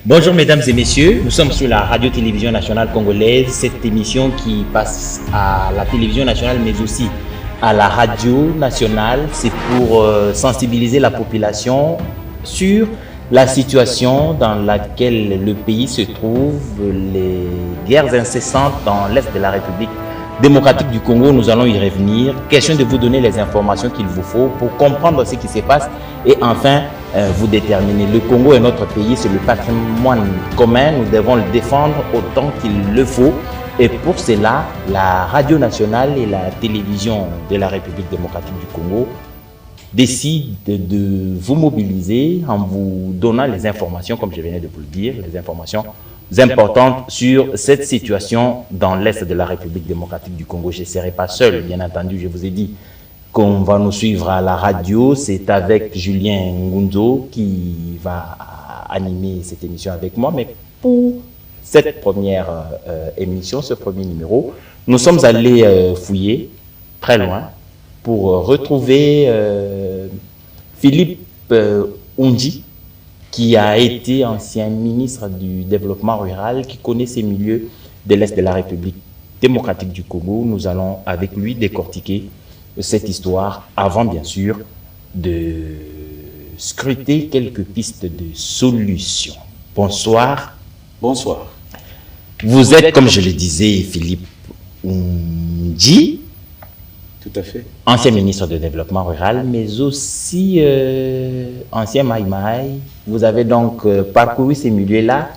Bonjour mesdames et messieurs, nous sommes sur la radio-télévision nationale congolaise, cette émission qui passe à la télévision nationale mais aussi à la radio nationale. C'est pour sensibiliser la population sur la situation dans laquelle le pays se trouve, les guerres incessantes dans l'est de la République démocratique du Congo. Nous allons y revenir. Question de vous donner les informations qu'il vous faut pour comprendre ce qui se passe et enfin vous déterminer. Le Congo est notre pays, c'est le patrimoine commun. Nous devons le défendre autant qu'il le faut. Et pour cela, la radio nationale et la télévision de la République démocratique du Congo décident de vous mobiliser en vous donnant les informations, comme je venais de vous le dire, les informations importantes sur cette situation dans l'est de la République démocratique du Congo. Je ne serai pas seul, bien entendu, je vous ai dit qu'on va nous suivre à la radio. C'est avec Julien Ngunzo qui va animer cette émission avec moi. Mais pour cette première émission, ce premier numéro, nous sommes allés fouiller très loin pour retrouver Philippe Oundji, qui a été ancien ministre du Développement rural, qui connaît ces milieux de l'Est de la République démocratique du Congo. Nous allons avec lui décortiquer cette histoire avant, bien sûr, de scruter quelques pistes de solutions. Bonsoir. Bonsoir. Vous êtes, comme je le disais, Philippe Oundji. Tout à fait. Ancien ministre de Développement rural, mais aussi ancien Maïmaï. Vous avez donc parcouru ces milieux-là.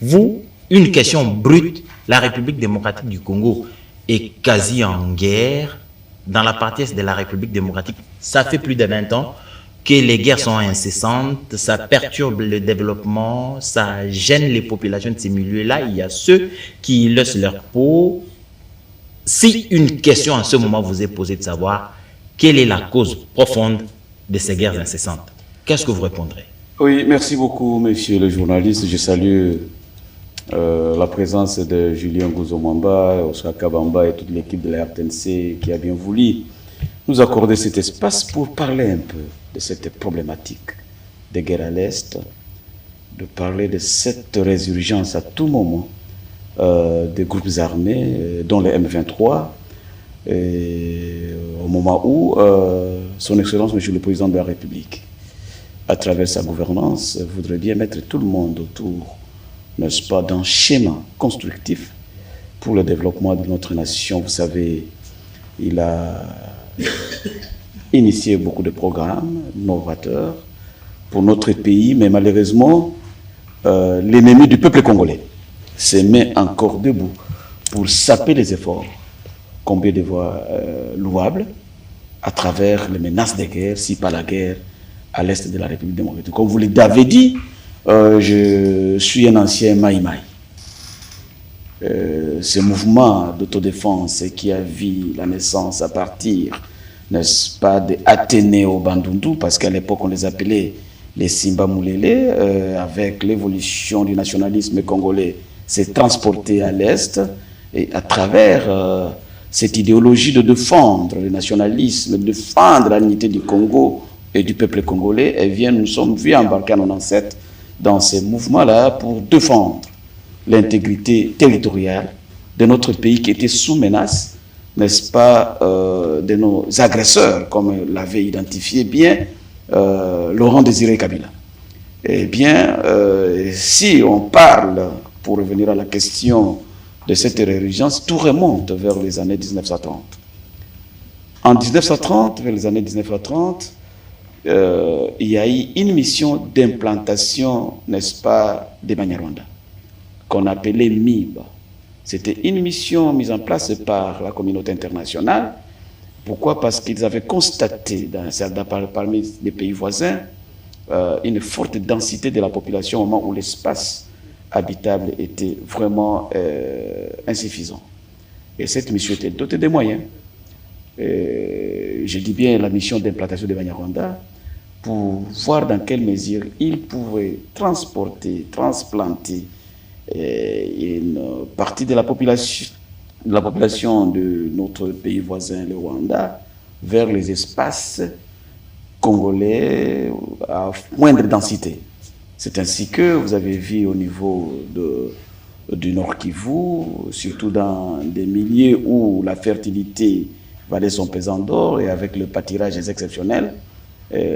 Vous, une question brute, la République démocratique du Congo est quasi en guerre. Dans la partie est de la République démocratique, ça fait plus de 20 ans que les guerres sont incessantes, ça perturbe le développement, ça gêne les populations de ces milieux-là. Il y a ceux qui laissent leur peau. Si une question en ce moment vous est posée de savoir quelle est la cause profonde de ces guerres incessantes, qu'est-ce que vous répondrez? Oui, merci beaucoup, monsieur le journaliste. Je salue la présence de Julien Gouzomamba, Oscar Kabamba et toute l'équipe de la RTNC qui a bien voulu nous accorder cet espace pour parler un peu de cette problématique des guerres à l'Est, de parler de cette résurgence à tout moment des groupes armés, dont les M23, au moment où son Excellence, Monsieur le Président de la République, à travers sa gouvernance, voudrait bien mettre tout le monde autour, n'est-ce pas, d'un schéma constructif pour le développement de notre nation. Vous savez, il a initié beaucoup de programmes novateurs pour notre pays, mais malheureusement, l'ennemi du peuple congolais se met encore debout pour saper les efforts, combien de voies louables, à travers les menaces de guerre, si pas la guerre, à l'est de la République démocratique. Comme vous l'avez dit, je suis un ancien Maïmaï. Ce mouvement d'autodéfense qui a vu la naissance à partir, n'est-ce pas, des Athénéo Bandundu, parce qu'à l'époque on les appelait les Simba Moulélé, avec l'évolution du nationalisme congolais, s'est transporté à l'Est, et à travers cette idéologie de défendre le nationalisme, de défendre l'unité du Congo et du peuple congolais, eh bien, nous sommes vus embarquer en 97 dans ces mouvements-là pour défendre l'intégrité territoriale de notre pays qui était sous menace, n'est-ce pas, de nos agresseurs, comme l'avait identifié bien Laurent Désiré Kabila. Eh bien, si on parle, pour revenir à la question de cette résurgence, tout remonte vers les années 1930. En 1930, vers les années 1930, il y a eu une mission d'implantation, n'est-ce pas, des Banyarwanda, qu'on appelait MIB. C'était une mission mise en place par la communauté internationale. Pourquoi? Parce qu'ils avaient constaté, parmi les pays voisins, une forte densité de la population au moment où l'espace habitable était vraiment insuffisant. Et cette mission était dotée de moyens. Je dis bien la mission d'implantation des Banyarwanda, pour voir dans quelle mesure ils pouvaient transporter, transplanter une partie de la population de notre pays voisin, le Rwanda, vers les espaces congolais à moindre densité. C'est ainsi que vous avez vu au niveau du Nord Kivu, surtout dans des milieux où la fertilité valait son pesant d'or et avec le pâturage exceptionnel,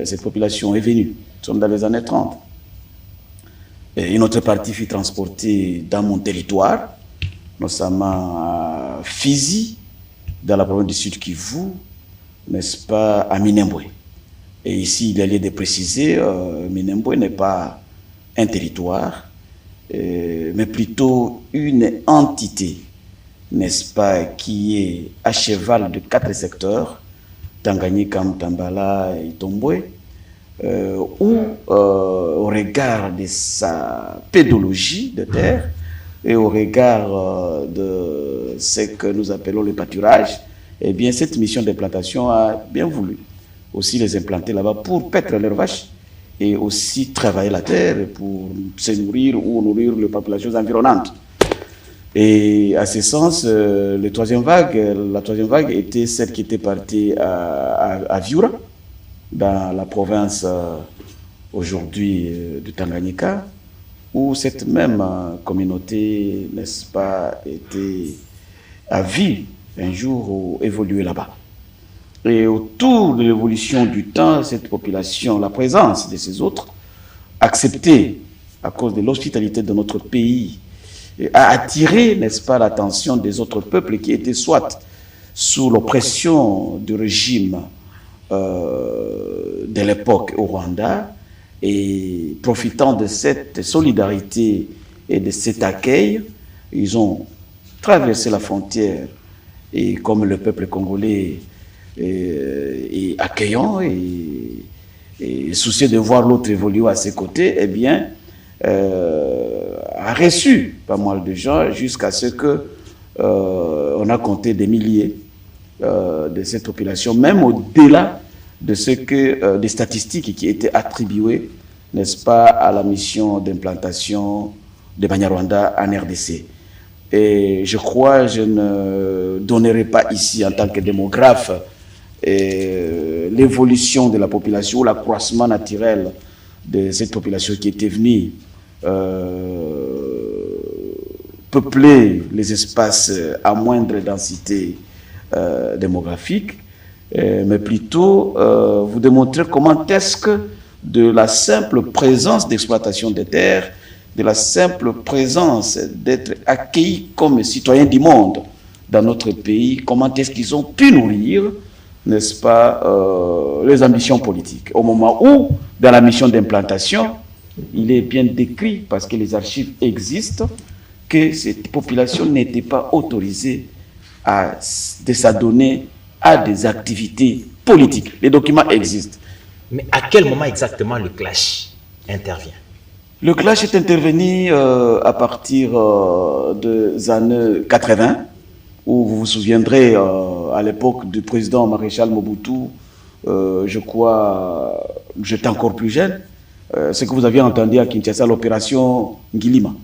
cette population est venue. Nous sommes dans les années 30. Et une autre partie fut transportée dans mon territoire, notamment à Fizi, dans la province du Sud Kivu, n'est-ce pas, à Minembwe. Et ici, il y a lieu de préciser, Minembwe n'est pas un territoire, mais plutôt une entité, n'est-ce pas, qui est à cheval de 4 secteurs, Tanganyika, Mtambala et Tomboué, où, au regard de sa pédologie de terre et au regard de ce que nous appelons le pâturage, eh bien, cette mission d'implantation a bien voulu aussi les implanter là-bas pour paître leurs vaches et aussi travailler la terre pour se nourrir ou nourrir les populations environnantes. Et à ce sens, la troisième vague était celle qui était partie à Viura, dans la province aujourd'hui de Tanganyika, où cette même communauté, n'est-ce pas, a vu un jour évoluer là-bas. Et autour de l'évolution du temps, cette population, la présence de ces autres, acceptée à cause de l'hospitalité de notre pays, a attiré, n'est-ce pas, l'attention des autres peuples qui étaient soit sous l'oppression du régime de l'époque au Rwanda, et profitant de cette solidarité et de cet accueil, ils ont traversé la frontière, et comme le peuple congolais est accueillant et soucieux de voir l'autre évoluer à ses côtés, eh bien, a reçu pas mal de gens jusqu'à ce que on a compté des milliers de cette population, même au-delà de ce que des statistiques qui étaient attribuées, n'est-ce pas, à la mission d'implantation de Banyarwanda en RDC. Et je crois, je ne donnerai pas ici en tant que démographe l'évolution de la population ou l'accroissement naturel de cette population qui était venue peupler les espaces à moindre densité démographique, mais plutôt vous démontrer comment est-ce que de la simple présence d'exploitation des terres, de la simple présence d'être accueillis comme citoyens du monde dans notre pays, comment est-ce qu'ils ont pu nourrir, n'est-ce pas, les ambitions politiques. Au moment où, dans la mission d'implantation, il est bien décrit, parce que les archives existent, que cette population n'était pas autorisée de s'adonner à des activités politiques. Les documents existent. Mais à quel moment exactement le clash intervient? Le clash est intervenu à partir des années 80, où vous vous souviendrez, à l'époque du président maréchal Mobutu, je crois, j'étais encore plus jeune, ce que vous aviez entendu à Kinshasa, l'opération Ngilima.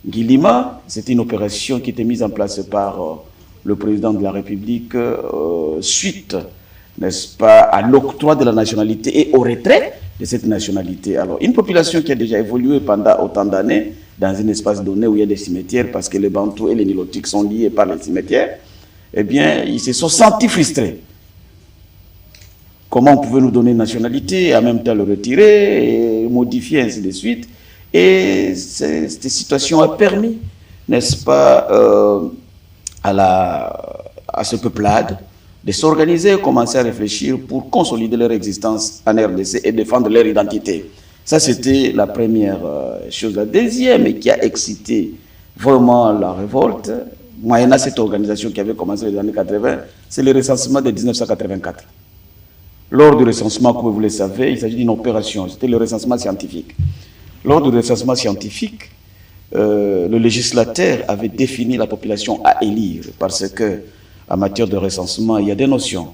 Ngilima, c'était une opération qui était mise en place par le président de la République suite, n'est-ce pas, à l'octroi de la nationalité et au retrait de cette nationalité. Alors, une population qui a déjà évolué pendant autant d'années dans un espace donné où il y a des cimetières, parce que les Bantous et les Nilotiques sont liés par les cimetières, eh bien, ils se sont sentis frustrés. Comment on pouvait nous donner une nationalité et en même temps le retirer et modifier, ainsi de suite. Et cette situation a permis, n'est-ce pas, à ce peuplade de s'organiser et commencer à réfléchir pour consolider leur existence en RDC et défendre leur identité. Ça, c'était la première chose. La deuxième, qui a excité vraiment la révolte, moyennant cette organisation qui avait commencé dans les années 80, c'est le recensement de 1984. Lors du recensement, comme vous le savez, il s'agit d'une opération, c'était le recensement scientifique. Lors du recensement scientifique, le législateur avait défini la population à élire, parce que en matière de recensement, il y a des notions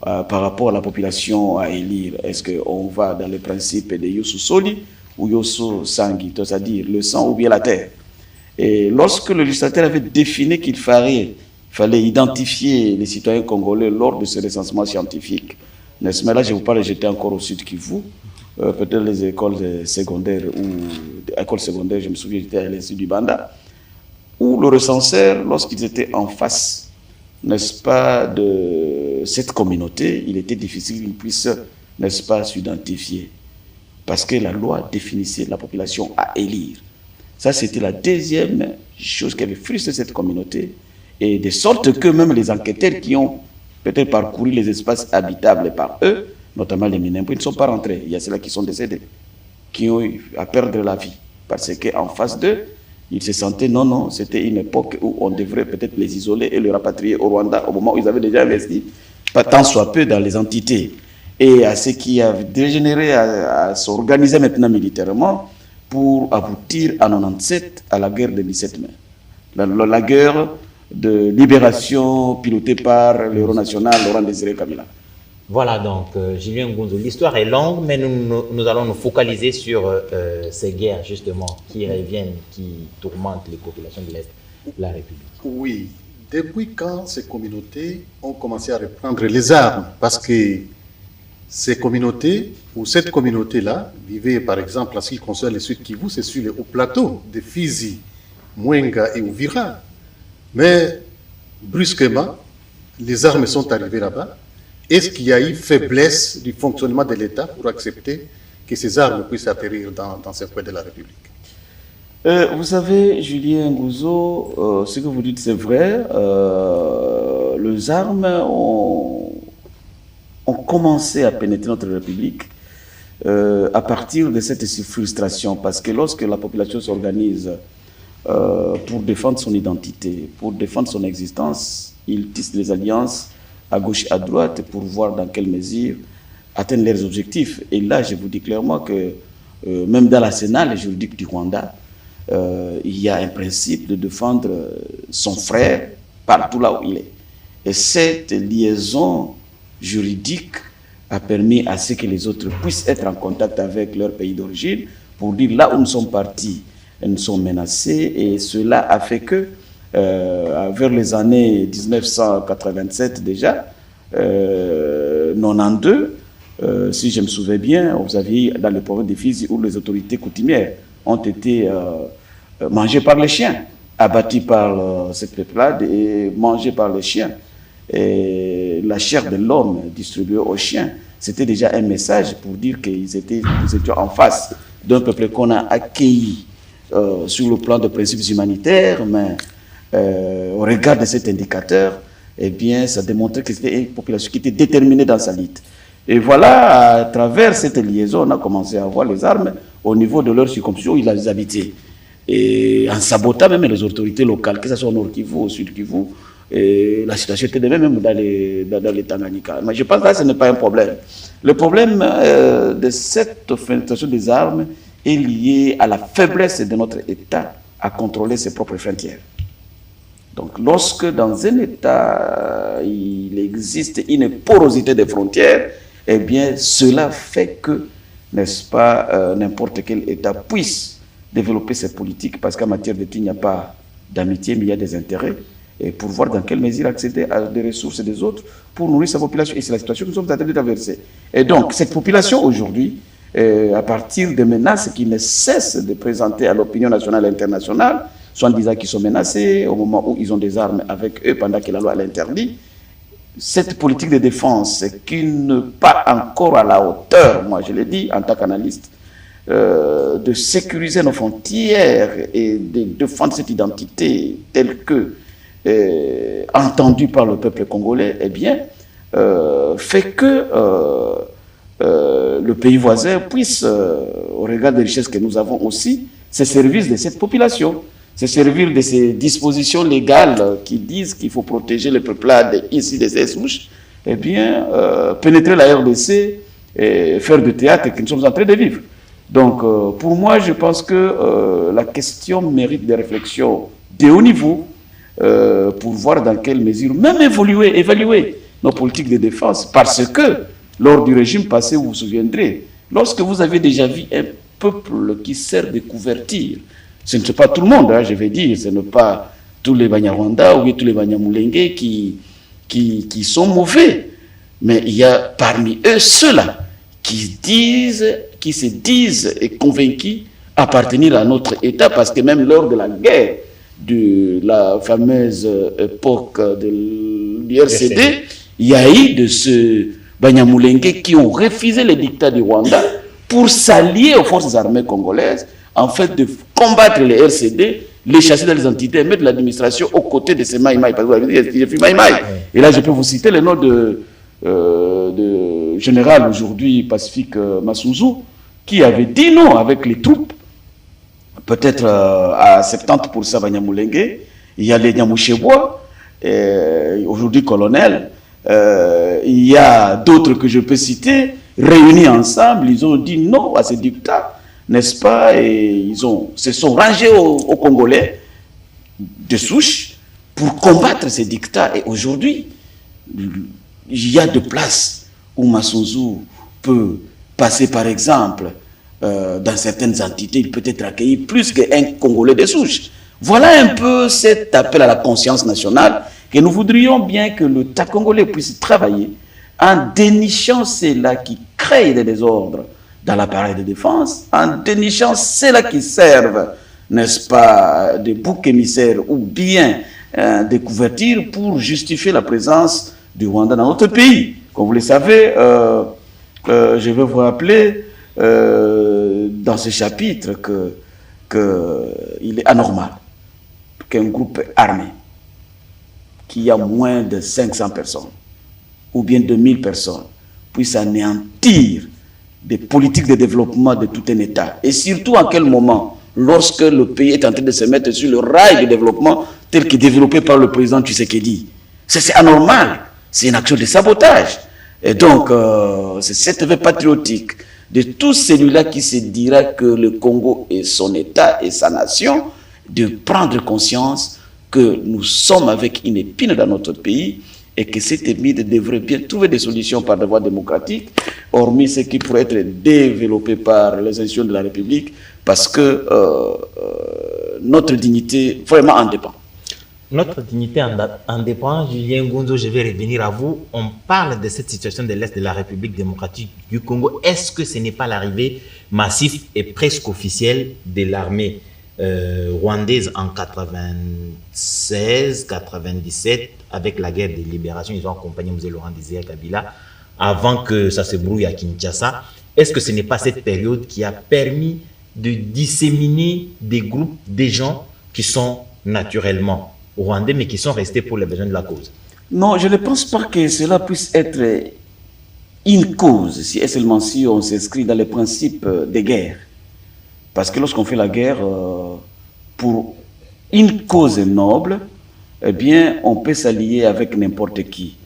par rapport à la population à élire. Est-ce qu'on va dans le principe de Yosu Soli ou Yosu Sangi, c'est-à-dire le sang ou bien la terre? Et lorsque le législateur avait défini qu'il fallait identifier les citoyens congolais lors de ce recensement scientifique, n'est-ce pas, là je vous parle, j'étais encore au Sud Kivu, peut-être les écoles secondaires écoles secondaires, je me souviens, j'étais à l'Institut du Banda, où le recenseur, lorsqu'ils étaient en face, n'est-ce pas, de cette communauté, il était difficile qu'ils puissent, n'est-ce pas, s'identifier. Parce que la loi définissait la population à élire. Ça, c'était la deuxième chose qui avait frustré cette communauté. Et de sorte que même les enquêteurs qui ont peut-être parcouru les espaces habitables par eux, notamment les Minembwe, ne sont pas rentrés. Il y a ceux-là qui sont décédés, qui ont eu à perdre la vie. Parce qu'en face d'eux, ils se sentaient, non, c'était une époque où on devrait peut-être les isoler et les rapatrier au Rwanda, au moment où ils avaient déjà investi, pas tant soit peu, dans les entités. Et à ce qui a dégénéré à s'organiser maintenant militairement pour aboutir en 97 à la guerre de 17 mai. La guerre de libération pilotée par l'héros national Laurent Désiré Kabila. Voilà donc, Julien Ngunzu, l'histoire est longue, mais nous allons nous focaliser sur ces guerres justement qui reviennent, qui tourmentent les populations de l'Est de la République. Oui, depuis quand ces communautés ont commencé à reprendre les armes? Parce que ces communautés, ou cette communauté-là, vivait par exemple en ce qui concerne le Sud Kivu, c'est sur le haut plateau de Fizi, Mwenga et Uvira. Mais brusquement, les armes sont arrivées là-bas. Est-ce qu'il y a eu faiblesse du fonctionnement de l'État pour accepter que ces armes puissent atterrir dans ces coins de la République? Vous savez, Julien Ngouzo, ce que vous dites, c'est vrai. Les armes ont commencé à pénétrer notre République à partir de cette frustration. Parce que lorsque la population s'organise pour défendre son identité, pour défendre son existence, ils tissent des alliances à gauche et à droite pour voir dans quelle mesure atteindre leurs objectifs. Et là, je vous dis clairement que même dans l'arsenal juridique du Rwanda, il y a un principe de défendre son frère partout là où il est. Et cette liaison juridique a permis à ce que les autres puissent être en contact avec leur pays d'origine pour dire là où nous sommes partis, nous sommes menacés. Et cela a fait que vers les années 1987 déjà, 92, si je me souviens bien, vous aviez dans le province de Fizi où les autorités coutumières ont été mangées par les chiens, abattues par cette peuplade et mangées par les chiens. Et la chair de l'homme distribuée aux chiens, c'était déjà un message pour dire qu'ils étaient en face d'un peuple qu'on a accueilli sur le plan de principes humanitaires, mais au regard de cet indicateur, eh bien, ça démontrait que c'était une population qui était déterminée dans sa lutte. Et voilà, à travers cette liaison, on a commencé à voir les armes au niveau de leur circonscription où ils habitaient. Et en sabotant même les autorités locales, que ce soit au Nord Kivu, au Sud Kivu, et la situation était de même dans les Tanganyika. Mais je pense que ce n'est pas un problème. Le problème de cette fragmentation des armes est lié à la faiblesse de notre État à contrôler ses propres frontières. Donc, lorsque dans un État, il existe une porosité des frontières, eh bien, cela fait que, n'est-ce pas, n'importe quel État puisse développer ses politiques, parce qu'en matière d'études, il n'y a pas d'amitié, mais il y a des intérêts, et pour voir dans quelle mesure accéder à des ressources des autres pour nourrir sa population. Et c'est la situation que nous sommes en train de traverser. Et donc, cette population aujourd'hui, à partir des menaces qui ne cessent de présenter à l'opinion nationale et internationale, soit disant qu'ils sont menacés au moment où ils ont des armes avec eux pendant que la loi l'interdit, cette politique de défense qui n'est pas encore à la hauteur, moi je l'ai dit en tant qu'analyste, de sécuriser nos frontières et de défendre cette identité telle que entendue par le peuple congolais, eh bien, fait que le pays voisin puisse, au regard des richesses que nous avons aussi, se servir de cette population. Se servir de ces dispositions légales qui disent qu'il faut protéger le peuplade ici de ces souches, eh bien, pénétrer la RDC et faire du théâtre que nous sommes en train de vivre. Donc, pour moi, je pense que la question mérite des réflexions de haut niveau pour voir dans quelle mesure, même évaluer nos politiques de défense, parce que lors du régime passé, vous vous souviendrez, lorsque vous avez déjà vu un peuple qui sert de couverture, ce n'est pas tout le monde, hein, je vais dire, ce n'est pas tous les Banyarwanda ou tous les Banyamulenge qui sont mauvais. Mais il y a parmi eux ceux-là qui disent qui se disent et convaincus appartenir à notre État, parce que même lors de la guerre de la fameuse époque du RCD, il y a eu de ce Banyamulenge qui ont refusé les dictats du Rwanda pour s'allier aux forces armées congolaises, en fait de combattre les RCD, les chasser dans les entités et mettre l'administration aux côtés de ces Maïmaï. Parce que vous avez dit, j'ai fait Maïmaï. Et là, je peux vous citer le nom de général aujourd'hui Pacifique Massouzou, qui avait dit non avec les troupes, peut-être à 70% Banyamulenge. Il y a les Nyamouchebois, aujourd'hui colonel. Il y a d'autres que je peux citer, réunis ensemble, ils ont dit non à ces dictats, n'est-ce pas? Et ils se sont rangés aux Congolais de souche pour combattre ces dictats. Et aujourd'hui, il y a de place où Massouzou peut passer, par exemple, dans certaines entités, il peut être accueilli plus qu'un Congolais de souche. Voilà un peu cet appel à la conscience nationale que nous voudrions bien que l'État congolais puisse travailler en dénichant ceux-là qui créent des désordres dans l'appareil de défense, en dénichant ceux-là qui servent, n'est-ce pas, de boucs émissaires ou bien des couvertures pour justifier la présence du Rwanda dans notre pays. Comme vous le savez, je vais vous rappeler dans ce chapitre qu'il est anormal qu'un groupe armé qui a moins de 500 personnes ou bien de 1000 personnes puisse anéantir des politiques de développement de tout un État. Et surtout en quel moment, lorsque le pays est en train de se mettre sur le rail de développement tel que développé par le président Tshisekedi. C'est anormal, c'est une action de sabotage. Et donc, c'est cette veille patriotique de tout celui-là qui se dira que le Congo est son État et sa nation, de prendre conscience que nous sommes avec une épine dans notre pays et que cette épine devrait bien trouver des solutions par la voie démocratique, hormis ce qui pourrait être développé par les institutions de la République, parce que notre dignité vraiment en dépend. Notre dignité en dépend. Julien Ngonzo, je vais revenir à vous. On parle de cette situation de l'Est de la République démocratique du Congo. Est-ce que ce n'est pas l'arrivée massive et presque officielle de l'armée rwandaise en 96, 97, avec la guerre de libération? Ils ont accompagné M. Laurent Désiré Kabila avant que ça se brouille à Kinshasa. Est-ce que ce n'est pas cette période qui a permis de disséminer des groupes, des gens qui sont naturellement rwandais, mais qui sont restés pour les besoins de la cause? Non, je ne pense pas que cela puisse être une cause, si et seulement si on s'inscrit dans les principes des guerres. Parce que lorsqu'on fait la guerre pour une cause noble, eh bien, on peut s'allier avec n'importe qui.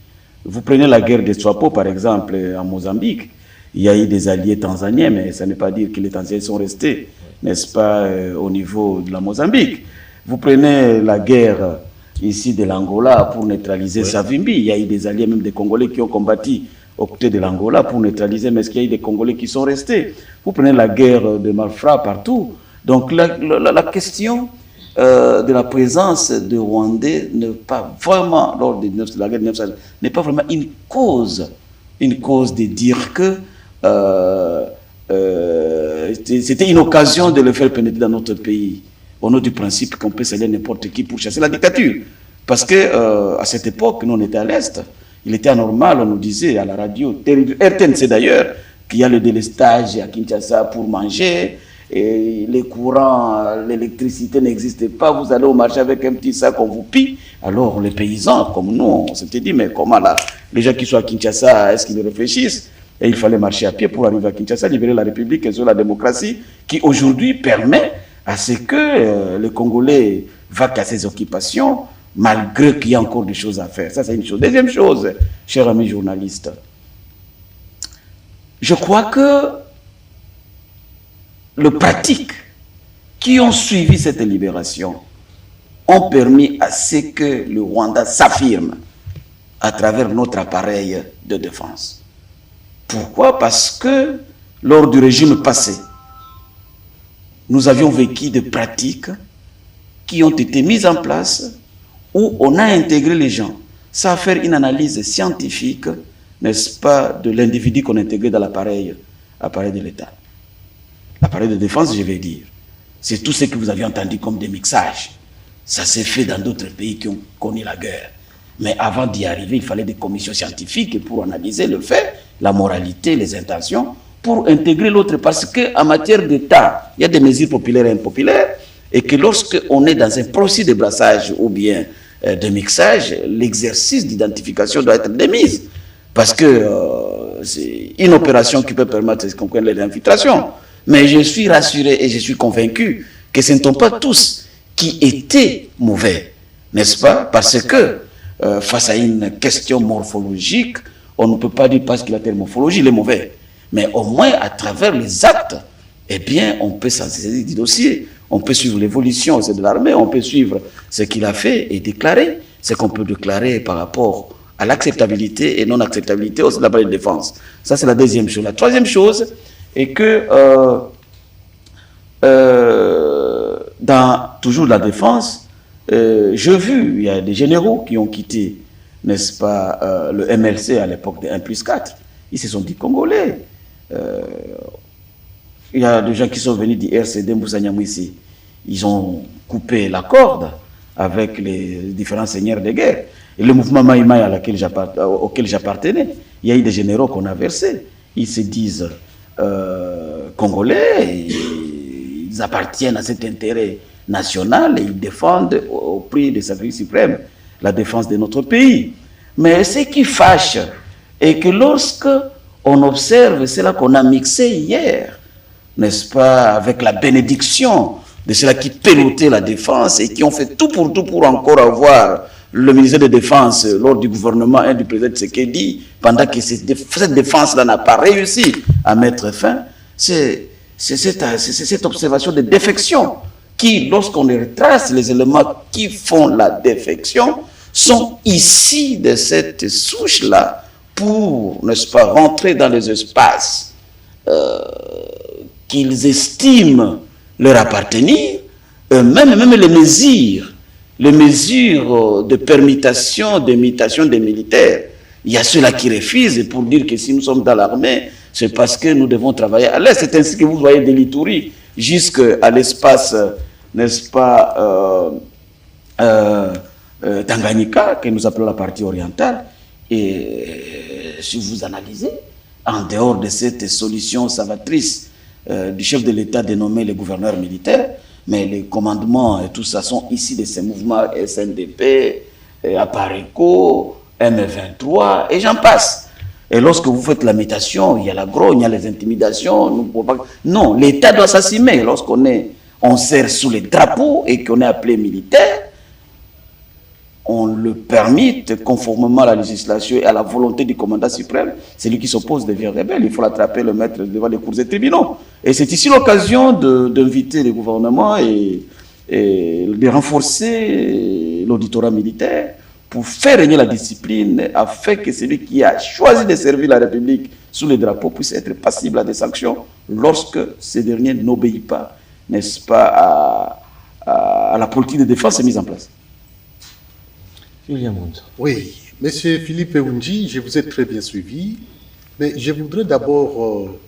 Vous prenez la guerre des Tswapo, par exemple, en Mozambique. Il y a eu des alliés tanzaniens, mais ça ne veut pas dire que les Tanzaniens sont restés, n'est-ce pas, au niveau de la Mozambique. Vous prenez la guerre ici de l'Angola pour neutraliser Savimbi. Il y a eu des alliés, même des Congolais qui ont combattu aux côtés de l'Angola pour neutraliser, mais est-ce qu'il y a eu des Congolais qui sont restés? Vous prenez la guerre de Malfra partout. Donc la question de la présence de Rwandais n'est pas vraiment, lors de la guerre de 1900, n'est pas vraiment une cause de dire que c'était une occasion de le faire pénétrer dans notre pays, au nom du principe qu'on peut s'allier n'importe qui pour chasser la dictature. Parce que à cette époque, nous on était à l'Est, il était anormal, on nous disait à la radio, RTNC d'ailleurs, qu'il y a le délestage à Kinshasa pour manger, et les courants, l'électricité n'existait pas, vous allez au marché avec un petit sac, on vous pille. Alors les paysans, comme nous, on s'était dit, mais comment là, les gens qui sont à Kinshasa, est-ce qu'ils réfléchissent? Et il fallait marcher à pied pour arriver à Kinshasa, libérer la République et sur la démocratie, qui aujourd'hui permet à ce que le Congolais va casser ses occupations, malgré qu'il y a encore des choses à faire. Ça, c'est une chose. Deuxième chose, chers amis journalistes, je crois que les pratiques qui ont suivi cette libération ont permis à ce que le Rwanda s'affirme à travers notre appareil de défense. Pourquoi? Parce que lors du régime passé, nous avions vécu des pratiques qui ont été mises en place où on a intégré les gens sans faire une analyse scientifique, n'est-ce pas, de l'individu qu'on a intégré dans l'appareil de l'État. L'appareil de défense, je vais dire, c'est tout ce que vous avez entendu comme des mixages. Ça s'est fait dans d'autres pays qui ont connu la guerre. Mais avant d'y arriver, il fallait des commissions scientifiques pour analyser le fait, la moralité, les intentions, pour intégrer l'autre. Parce qu'en matière d'État, il y a des mesures populaires et impopulaires, et que lorsqu'on est dans un processus de brassage ou bien de mixage, l'exercice d'identification doit être démise. Parce que c'est une opération qui peut permettre de comprendre les infiltrations. Mais je suis rassuré et je suis convaincu que ce ne sont pas tous qui étaient mauvais, n'est-ce pas? Parce que face à une question morphologique, on ne peut pas dire parce qu'il a telle morphologie, il est mauvais. Mais au moins, à travers les actes, eh bien, on peut s'en saisir du dossier. On peut suivre l'évolution de l'armée, on peut suivre ce qu'il a fait et déclarer ce qu'on peut déclarer par rapport à l'acceptabilité et non-acceptabilité au sein de l'appareil de défense. Ça, c'est la deuxième chose. La troisième chose est que dans toujours la défense, j'ai vu, il y a des généraux qui ont quitté, n'est-ce pas, le MLC à l'époque de 1+4. Ils se sont dit Congolais. Il y a des gens qui sont venus du RCD Moussanyamouissi. Ils ont coupé la corde avec les différents seigneurs de guerre. Et le mouvement Maïmaï auquel j'appartenais, il y a eu des généraux qu'on a versés. Ils se disent Congolais, ils appartiennent à cet intérêt national et ils défendent au prix des sacrifices suprêmes la défense de notre pays. Mais ce qui fâche est que lorsque on observe, c'est là qu'on a mixé hier, n'est-ce pas, avec la bénédiction de ceux-là qui pilotaient la défense et qui ont fait tout pour encore avoir le ministère de la Défense lors du gouvernement et du président Tshisekedi, pendant que cette défense-là n'a pas réussi à mettre fin. C'est cette observation de défection qui, lorsqu'on retrace les éléments qui font la défection, sont ici de cette souche-là pour, n'est-ce pas, rentrer dans les espaces qu'ils estiment leur appartenir, même les mesures de permutation, d'imitation des militaires. Il y a ceux-là qui refusent pour dire que si nous sommes dans l'armée, c'est parce que nous devons travailler à l'est. C'est ainsi que vous voyez de l'Ituri jusqu'à l'espace, n'est-ce pas, Tanganyika, que nous appelons la partie orientale. Et si vous analysez, en dehors de cette solution salvatrice du chef de l'État dénommé le gouverneur militaire, mais les commandements et tout ça sont ici de ces mouvements SNDP, Apareco, M23, et j'en passe. Et lorsque vous faites la mutation, il y a la grogne, il y a les intimidations. Non, l'État doit s'assumer. On sert sous les drapeaux et qu'on est appelé militaire, on le permet conformément à la législation et à la volonté du commandant suprême. Celui qui s'oppose devient rebelle. Il faut l'attraper, le mettre devant les cours et tribunaux. Et c'est ici l'occasion d'inviter le gouvernement et de renforcer l'auditorat militaire pour faire régner la discipline afin que celui qui a choisi de servir la République sous les drapeaux puisse être passible à des sanctions lorsque ce dernier n'obéit pas, n'est-ce pas, à la politique de défense mise en place. Oui, Monsieur Philippe Eunji, je vous ai très bien suivi, mais je voudrais d'abord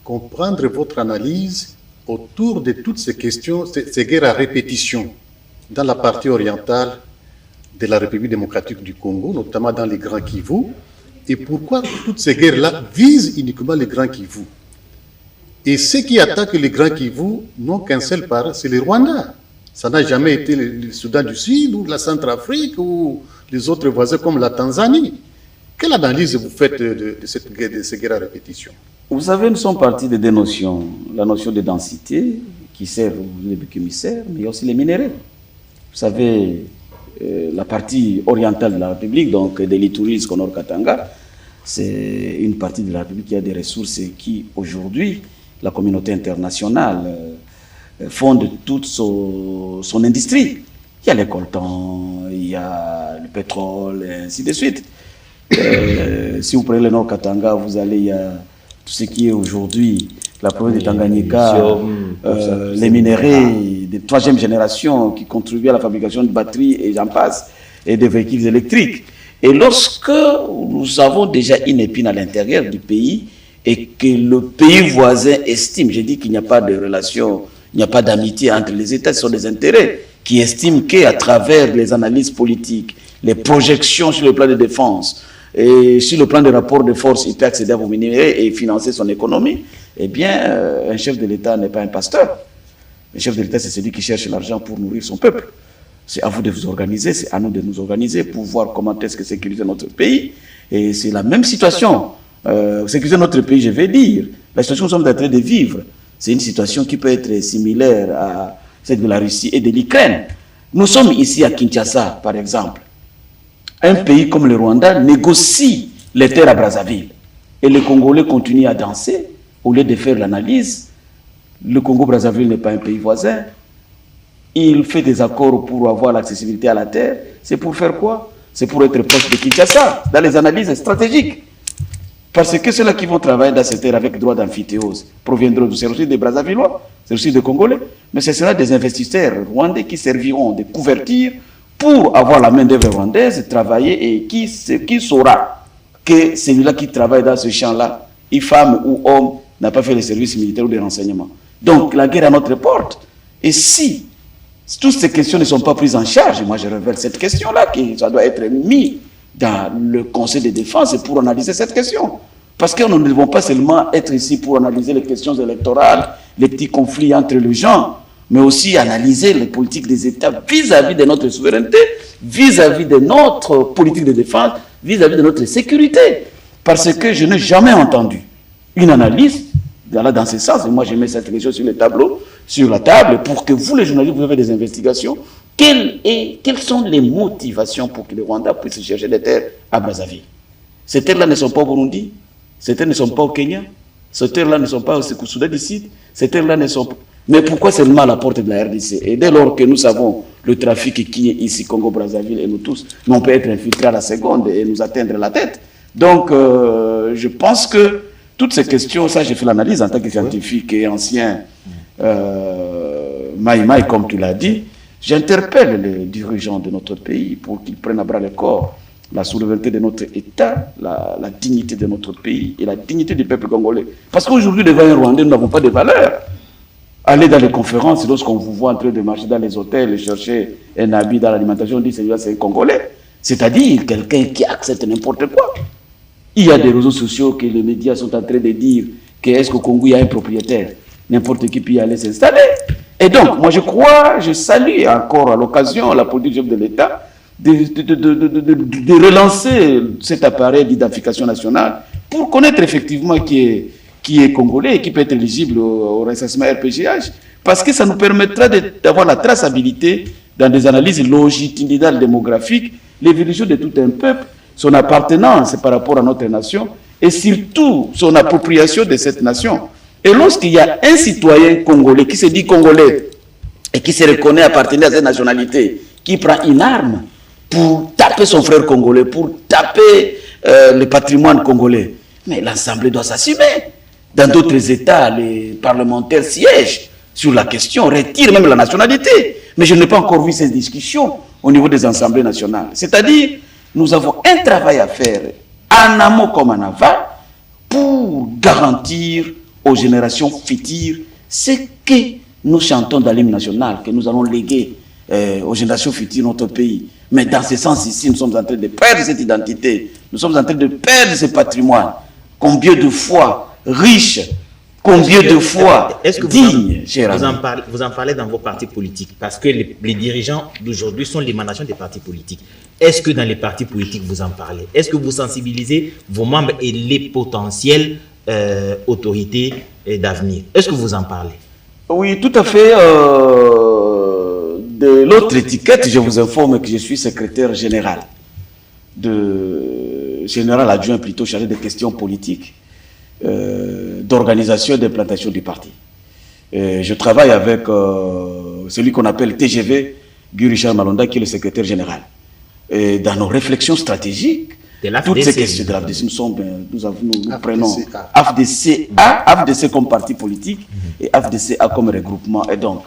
comprendre votre analyse autour de toutes ces questions, ces guerres à répétition dans la partie orientale de la République démocratique du Congo, notamment dans les Grands Kivu, et pourquoi toutes ces guerres-là visent uniquement les Grands Kivu. Et ceux qui attaquent les Grands Kivu n'ont qu'un seul parent, c'est le Rwanda. Ça n'a jamais été le Soudan du Sud ou la Centrafrique ou les autres voisins comme la Tanzanie. Quelle analyse vous faites de ces guerres à répétition? Vous savez, nous sommes partis de deux notions. La notion de densité, qui sert aux boucs émissaires, mais aussi les minéraux. Vous savez, la partie orientale de la République, donc de l'Ituri jusqu'au Nord Katanga, c'est une partie de la République qui a des ressources qui, aujourd'hui, la communauté internationale fonde toute son industrie. Il y a les coltans, il y a le pétrole, et ainsi de suite. Si vous prenez le Nord Katanga, vous allez, il y a tout ce qui est aujourd'hui la province de Tanganyika, les minéraux de troisième génération qui contribuent à la fabrication de batteries et j'en passe, et de véhicules électriques. Et lorsque nous avons déjà une épine à l'intérieur du pays, et que le pays voisin estime, je dis qu'il n'y a pas de relation, il n'y a pas d'amitié entre les États, ce sont des intérêts, qui estiment qu'à travers les analyses politiques, les projections sur le plan de défense et sur le plan de rapport de force, il peut accéder à vos minéraux et financer son économie, eh bien, un chef de l'État n'est pas un pasteur. Le chef de l'État, c'est celui qui cherche l'argent pour nourrir son peuple. C'est à vous de vous organiser, c'est à nous de nous organiser pour voir comment est-ce que sécuriser notre pays. Et c'est la même situation. Sécuriser notre pays, je vais dire, la situation que nous sommes en train de vivre, c'est une situation qui peut être similaire à celle de la Russie et de l'Ukraine. Nous sommes ici à Kinshasa, par exemple. Un pays comme le Rwanda négocie les terres à Brazzaville. Et les Congolais continuent à danser au lieu de faire l'analyse. Le Congo-Brazzaville n'est pas un pays voisin. Il fait des accords pour avoir l'accessibilité à la terre. C'est pour faire quoi? C'est pour être proche de Kinshasa, dans les analyses stratégiques. Parce que ceux-là qui vont travailler dans ces terres avec droit d'amphithéose proviendront du service des Brazzavillois, c'est aussi des Congolais, mais ce sera des investisseurs rwandais qui serviront de couverture pour avoir la main-d'œuvre rwandaise, travailler et qui saura que celui-là qui travaille dans ce champ-là, femme ou homme, n'a pas fait le service militaire ou des renseignements. Donc la guerre est à notre porte. Et si toutes ces questions ne sont pas prises en charge, moi je révèle cette question-là, que ça doit être mis dans le Conseil de défense pour analyser cette question. Parce que nous ne devons pas seulement être ici pour analyser les questions électorales, les petits conflits entre les gens, mais aussi analyser les politiques des États vis-à-vis de notre souveraineté, vis-à-vis de notre politique de défense, vis-à-vis de notre sécurité. Parce que je n'ai jamais entendu une analyse dans ce sens, et moi je mets cette question sur le tableau, sur la table, pour que vous les journalistes, vous avez des investigations. Quelles sont les motivations pour que le Rwanda puisse chercher des terres à Brazzaville? Ces terres-là ne sont pas au Burundi, ces terres ne sont pas au Kenya, ces terres-là ne sont pas au Soudan du Sud, ces terres-là ne sont pas... Mais pourquoi seulement à la porte de la RDC? Et dès lors que nous savons le trafic qui est ici, Congo-Brazzaville et nous tous, mais on peut être infiltré à la seconde et nous atteindre la tête. Donc, je pense que toutes ces questions, ça j'ai fait l'analyse en tant que scientifique et ancien Maïmaï, comme tu l'as dit, j'interpelle les dirigeants de notre pays pour qu'ils prennent à bras le corps la souveraineté de notre État, la dignité de notre pays et la dignité du peuple congolais. Parce qu'aujourd'hui, devant un Rwandais, nous n'avons pas de valeur. Allez dans les conférences, lorsqu'on vous voit en train de marcher dans les hôtels et chercher un habit dans l'alimentation, on dit c'est un Congolais. C'est-à-dire quelqu'un qui accepte n'importe quoi. Il y a des réseaux sociaux que les médias sont en train de dire que est-ce qu'au Congo il y a un propriétaire, n'importe qui peut y aller s'installer. Et donc, moi je salue encore à l'occasion la politique de l'État de relancer cet appareil d'identification nationale pour connaître effectivement qui est congolais et qui peut être éligible au recensement RPGH, parce que ça nous permettra d'avoir la traçabilité dans des analyses longitudinales démographiques, l'évolution de tout un peuple, son appartenance par rapport à notre nation et surtout son appropriation de cette nation. Et lorsqu'il y a un citoyen congolais qui se dit congolais et qui se reconnaît appartenir à cette nationalité, qui prend une arme pour taper son frère congolais, pour taper le patrimoine congolais, mais l'Assemblée doit s'assumer. Dans d'autres États, les parlementaires siègent sur la question, retirent même la nationalité. Mais je n'ai pas encore vu ces discussions au niveau des assemblées nationales. C'est-à-dire, nous avons un travail à faire, en amont comme en aval, pour garantir aux générations futures ce que nous chantons dans l'hymne national, que nous allons léguer aux générations futures notre pays. Mais dans ce sens ici, nous sommes en train de perdre cette identité, nous sommes en train de perdre ce patrimoine. Combien de fois riche, combien de fois digne, cher ami. Vous en parlez dans vos partis politiques, parce que les dirigeants d'aujourd'hui sont l'émanation des partis politiques. Est-ce que dans les partis politiques, vous en parlez? Est-ce que vous sensibilisez vos membres et les potentielles autorités d'avenir? Est-ce que vous en parlez? Oui, tout à fait. De l'autre étiquette, je vous informe que je suis secrétaire général adjoint plutôt chargé des questions politiques, d'organisation et d'implantation du parti. Je travaille avec celui qu'on appelle TGV, Guy Richard Malonda, qui est le secrétaire général. Et dans nos réflexions stratégiques, toutes ces questions de l'AFDC, nous prenons AFDC comme parti politique et AFDCA comme regroupement. Et donc,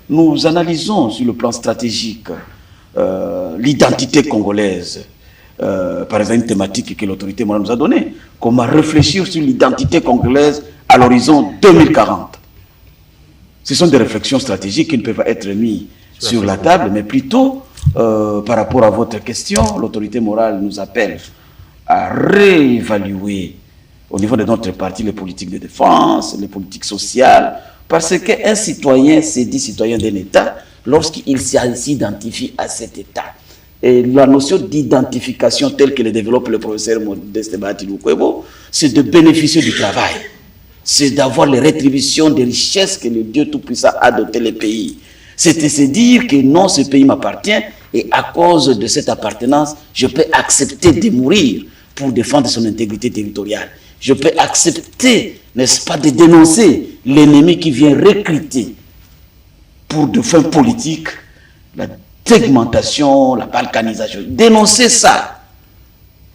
nous analysons sur le plan stratégique l'identité congolaise, par exemple, une thématique que l'autorité morale nous a donnée. Comment réfléchir sur l'identité congolaise à l'horizon 2040. Ce sont des réflexions stratégiques qui ne peuvent pas être mises sur la table, mais plutôt, par rapport à votre question, l'autorité morale nous appelle à réévaluer au niveau de notre parti les politiques de défense, les politiques sociales, parce qu'un citoyen se dit citoyen d'un État lorsqu'il s'identifie à cet État. Et la notion d'identification telle que le développe le professeur Modeste Bahati Lukwebo, c'est de bénéficier du travail. C'est d'avoir les rétributions des richesses que le Dieu Tout-Puissant a doté le pays. C'est de se dire que non, ce pays m'appartient et à cause de cette appartenance, je peux accepter de mourir pour défendre son intégrité territoriale. Je peux accepter, n'est-ce pas, de dénoncer l'ennemi qui vient recruter pour de fins politiques la segmentation, la balkanisation. Dénoncer ça.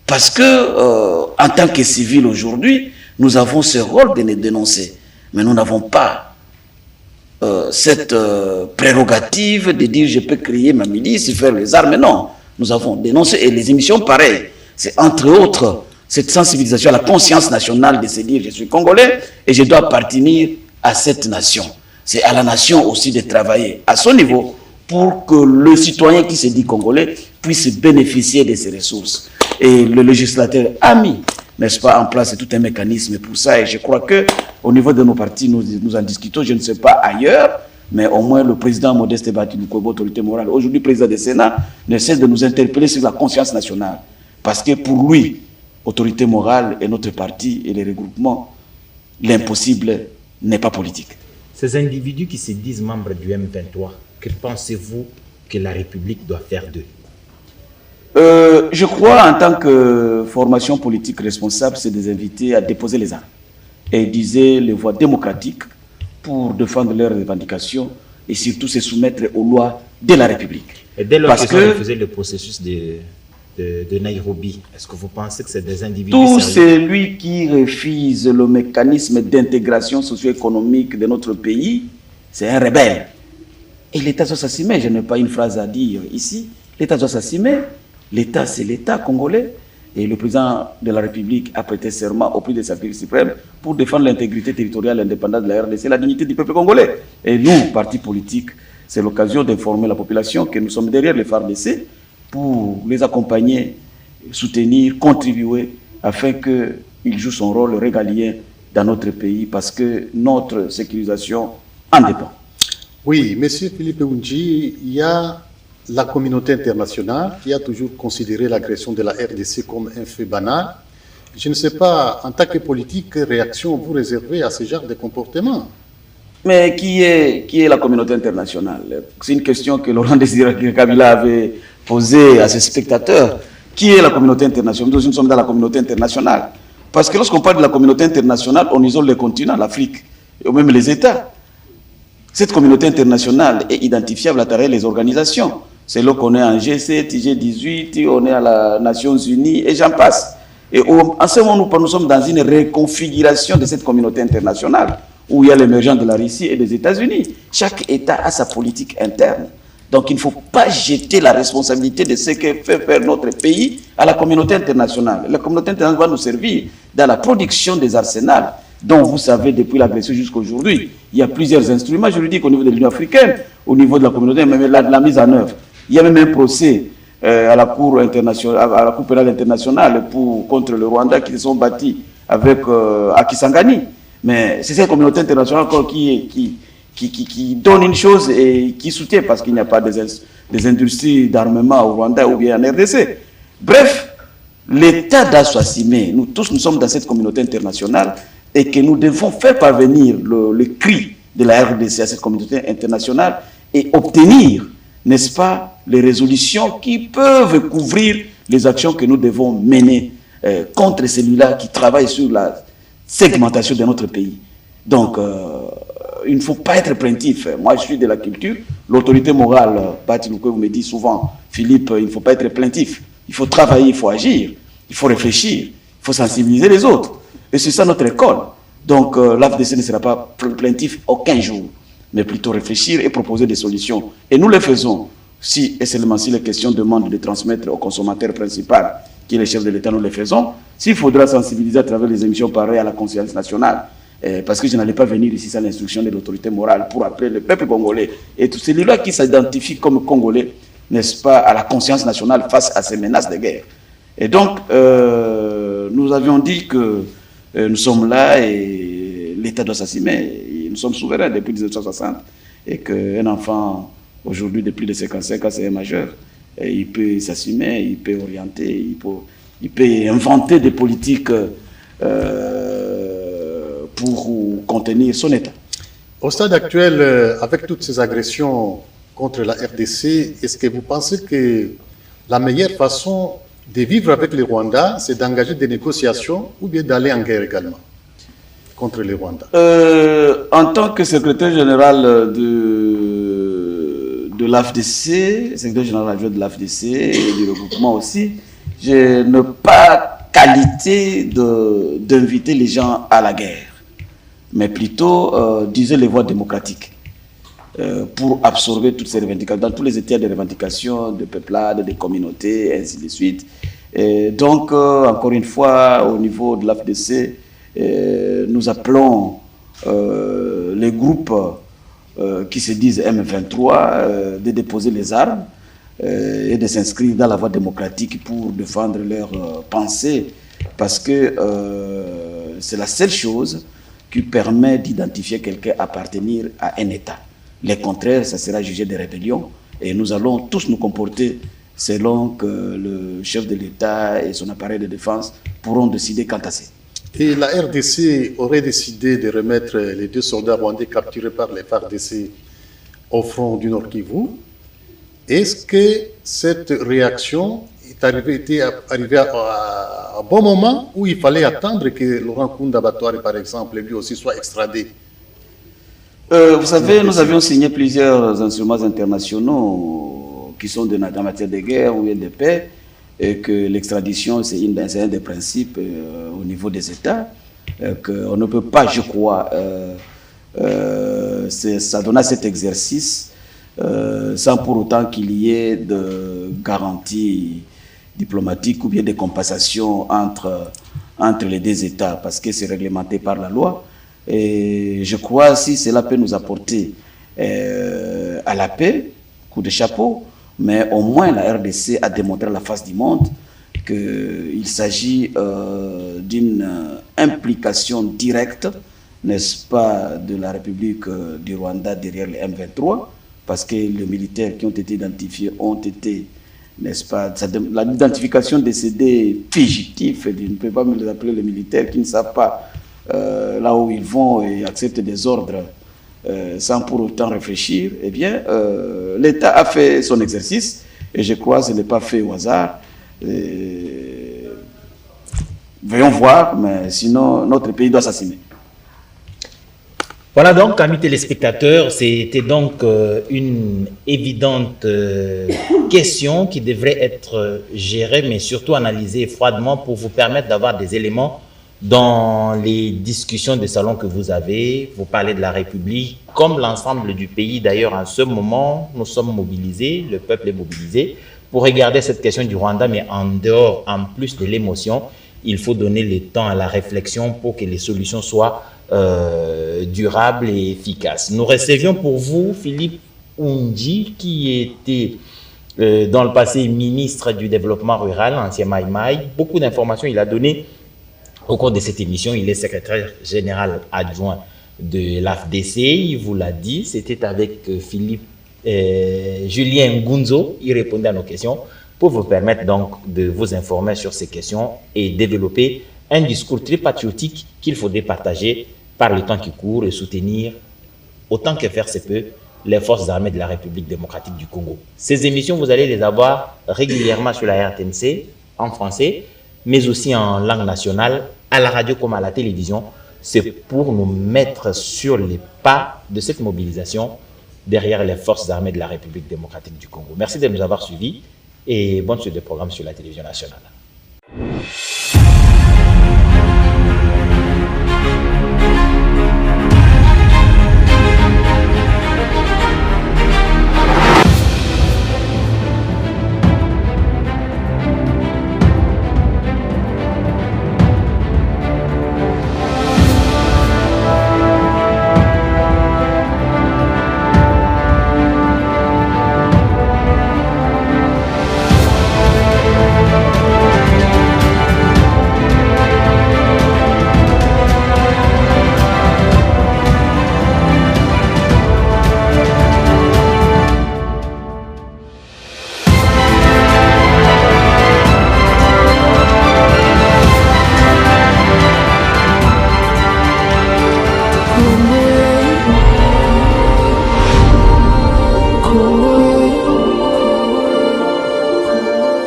Parce que, en tant que civil aujourd'hui, nous avons ce rôle de les dénoncer. Mais nous n'avons pas cette prérogative de dire je peux créer ma milice, faire les armes. Non, nous avons dénoncé. Et les émissions, pareil. C'est entre autres cette sensibilisation à la conscience nationale de se dire je suis congolais et je dois appartenir à cette nation. C'est à la nation aussi de travailler à son niveau pour que le citoyen qui se dit congolais puisse bénéficier de ces ressources. Et le législateur a mis, n'est-ce pas, en place tout un mécanisme pour ça. Et je crois qu'au niveau de nos partis, nous en discutons, je ne sais pas ailleurs, mais au moins le président Modeste Bahati Lukwebo, autorité morale, aujourd'hui président du Sénat, ne cesse de nous interpeller sur la conscience nationale. Parce que pour lui, autorité morale et notre parti et les regroupements, l'impossible n'est pas politique. Ces individus qui se disent membres du M23, que pensez-vous que la République doit faire d'eux? Je crois, en tant que formation politique responsable, c'est de les inviter à déposer les armes et utiliser les voies démocratiques pour défendre leurs revendications et surtout se soumettre aux lois de la République. Et dès lors qu'ils ont refusé le processus de Nairobi, est-ce que vous pensez que c'est des individus tout sérieux? celui qui refuse le mécanisme d'intégration socio-économique de notre pays, c'est un rebelle. Et l'État doit s'assumer. Je n'ai pas une phrase à dire ici. L'État doit s'assumer. L'État, c'est l'État congolais. Et le président de la République a prêté serment auprès de sa Cour suprême pour défendre l'intégrité territoriale et l'indépendance de la RDC, la dignité du peuple congolais. Et nous, partis politiques, c'est l'occasion d'informer la population que nous sommes derrière les FARDC pour les accompagner, soutenir, contribuer, afin qu'ils jouent son rôle régalien dans notre pays, parce que notre sécurisation en dépend. Oui, monsieur Philippe Oundji, il y a la communauté internationale qui a toujours considéré l'agression de la RDC comme un fait banal. Je ne sais pas, en tant que politique, quelle réaction vous réservez à ce genre de comportement? Mais qui est la communauté internationale? C'est une question que Laurent Désiré Kabila avait posée à ses spectateurs. Qui est la communauté internationale? Nous sommes dans la communauté internationale. Parce que lorsqu'on parle de la communauté internationale, on isole les continents, l'Afrique, et même les États. Cette communauté internationale est identifiable à travers les organisations. C'est là qu'on est en G7, G18, on est à les Nations Unies, et j'en passe. Et en ce moment, nous sommes dans une reconfiguration de cette communauté internationale, où il y a l'émergence de la Russie et des États-Unis. Chaque État a sa politique interne. Donc il ne faut pas jeter la responsabilité de ce que fait faire notre pays à la communauté internationale. La communauté internationale va nous servir dans la production des arsenals, dont vous savez, depuis l'agression jusqu'à aujourd'hui, il y a plusieurs instruments juridiques au niveau de l'Union africaine, au niveau de la communauté, même la mise en œuvre. Il y a même un procès à la Cour internationale, à la Cour pénale internationale contre le Rwanda qui se sont bâtis avec à Kisangani. Mais c'est cette communauté internationale encore qui donne une chose et qui soutient, parce qu'il n'y a pas des industries d'armement au Rwanda ou bien en RDC. Bref, l'État doit s'assumer. Nous tous, nous sommes dans cette communauté internationale et que nous devons faire parvenir le cri de la RDC à cette communauté internationale et obtenir, n'est-ce pas, les résolutions qui peuvent couvrir les actions que nous devons mener contre celui-là qui travaille sur la segmentation de notre pays. Donc, il ne faut pas être plaintif. Moi, je suis de la culture. L'autorité morale, Bahati Lukwebo me dit souvent, Philippe, il ne faut pas être plaintif. Il faut travailler, il faut agir, il faut réfléchir, il faut sensibiliser les autres. Et c'est ça notre école. Donc, l'AFDC ne sera pas plaintif aucun jour, mais plutôt réfléchir et proposer des solutions. Et nous les faisons, si et seulement si les questions demandent de transmettre au consommateur principal, qui est le chef de l'État, nous le faisons. S'il faudra sensibiliser à travers les émissions pareilles à la conscience nationale, parce que je n'allais pas venir ici sans l'instruction de l'autorité morale pour appeler le peuple congolais et tout celui-là qui s'identifie comme congolais, n'est-ce pas, à la conscience nationale face à ces menaces de guerre. Et donc, nous avions dit que nous sommes là et l'État doit s'assumer. Nous sommes souverains depuis 1960 et qu'un enfant, aujourd'hui, de plus de 55 ans, c'est un majeur. Et il peut s'assumer, il peut orienter, il peut inventer des politiques pour contenir son État. Au stade actuel, avec toutes ces agressions contre la RDC, est-ce que vous pensez que la meilleure façon de vivre avec le Rwanda, c'est d'engager des négociations ou bien d'aller en guerre également contre le Rwanda? En tant que secrétaire général de l'AFDC, secrétaire général adjoint de l'AFDC et du regroupement aussi, je n'ai pas qualité d'inviter les gens à la guerre, mais plutôt d'user les voies démocratiques pour absorber toutes ces revendications, dans tous les états de revendications, de peuplades, de communautés, et ainsi de suite. Et donc, encore une fois, au niveau de l'AFDC, nous appelons les groupes qui se disent M23 de déposer les armes et de s'inscrire dans la voie démocratique pour défendre leurs pensées, parce que c'est la seule chose qui permet d'identifier quelqu'un appartenir à un État. Le contraire, ça sera jugé de rébellion et nous allons tous nous comporter selon que le chef de l'État et son appareil de défense pourront décider quant à ça. Et la RDC aurait décidé de remettre les 2 soldats rwandais capturés par les FARDC au front du Nord Kivu. Est-ce que cette réaction était arrivée à un bon moment où il fallait attendre que Laurent Kunda Batouari, par exemple, lui aussi soit extradé? Vous savez, nous avions signé plusieurs instruments internationaux qui sont en matière de guerre ou de paix, et que l'extradition, c'est un des principes au niveau des États, qu'on ne peut pas, je crois, ça donne à cet exercice sans pour autant qu'il y ait de garanties diplomatiques ou bien de compensations entre les deux États, parce que c'est réglementé par la loi. Et je crois si cela peut nous apporter à la paix, coup de chapeau, mais au moins la RDC a démontré à la face du monde qu'il s'agit d'une implication directe, n'est-ce pas, de la République du Rwanda derrière les M23, parce que les militaires qui ont été identifiés ont été, n'est-ce pas, l'identification de ces fugitifs, je ne peux pas me les appeler les militaires qui ne savent pas là où ils vont et acceptent des ordres sans pour autant réfléchir. Eh bien, l'État a fait son exercice et je crois que ce n'est pas fait au hasard. Voyons voir, mais sinon notre pays doit s'assumer. Voilà donc, amis téléspectateurs, c'était donc une évidente question qui devrait être gérée, mais surtout analysée froidement pour vous permettre d'avoir des éléments dans les discussions de salon que vous avez. Vous parlez de la République, comme l'ensemble du pays d'ailleurs. En ce moment, nous sommes mobilisés, le peuple est mobilisé pour regarder cette question du Rwanda, mais en dehors, en plus de l'émotion, il faut donner le temps à la réflexion pour que les solutions soient durables et efficaces. Nous recevions pour vous Philippe Oundji, qui était dans le passé ministre du développement rural, ancien Maïmaï. Beaucoup d'informations il a donné au cours de cette émission. Il est secrétaire général adjoint de l'AFDC, il vous l'a dit. C'était avec Philippe Julien Ngunzo. Il répondait à nos questions pour vous permettre donc de vous informer sur ces questions et développer un discours très patriotique qu'il faudrait partager par le temps qui court et soutenir autant que faire se peut les forces armées de la République démocratique du Congo. Ces émissions, vous allez les avoir régulièrement sur la RTNC en français, mais aussi en langue nationale, à la radio comme à la télévision. C'est pour nous mettre sur les pas de cette mobilisation derrière les forces armées de la République démocratique du Congo. Merci de nous avoir suivis et bonne suite de programme sur la télévision nationale.